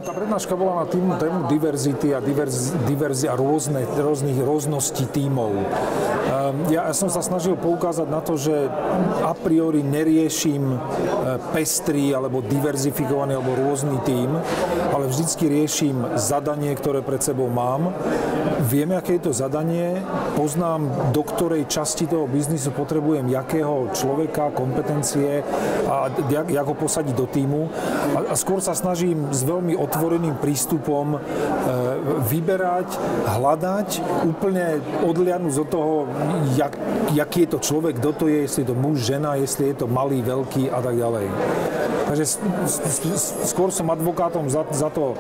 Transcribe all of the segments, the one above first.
Tá prednáška bola na tému diverzity a rôznosti tímov. Ja som sa snažil poukázať na to, že a priori neriešim pestrý alebo diverzifikovaný alebo rôzny tím, ale vždycky riešim zadanie, ktoré pred sebou mám. Viem, aké je to zadanie, poznám, do ktorej časti toho biznisu potrebujem jakého človeka, kompetencie a jak ho posadiť do tímu. A skôr sa snažím s veľmi otvoreným prístupom vyberať, hľadať, úplne odliadnúť od toho, jaký je to človek, kto to je, jestli je to muž, žena, jestli je to malý, veľký a tak ďalej. Takže skôr som advokátom za to,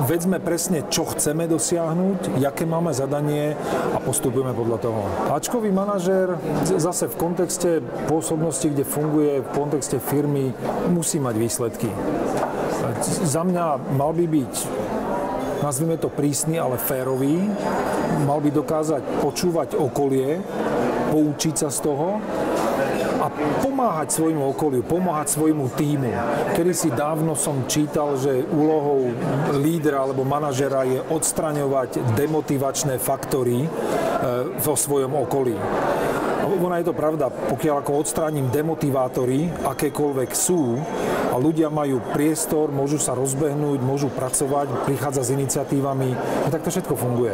vedzme presne, čo chceme dosiahnuť, jaké máme zadanie a postupujeme podľa toho. Ačkový manažér zase v kontexte pôsobnosti, kde funguje, v kontexte firmy, musí mať výsledky. Za mňa mal by byť, nazvime to prísny, ale férový, mal by dokázať počúvať okolie, poučiť sa z toho a pomáhať svojmu okoliu, pomáhať svojmu tímu. Kedysi dávno som čítal, že úlohou lídra alebo manažera je odstraňovať demotivačné faktory vo svojom okolí. Ona je to pravda, pokiaľ ako odstránim demotivátory, akékoľvek sú, a ľudia majú priestor, môžu sa rozbehnúť, môžu pracovať, prichádzať s iniciatívami, tak to všetko funguje.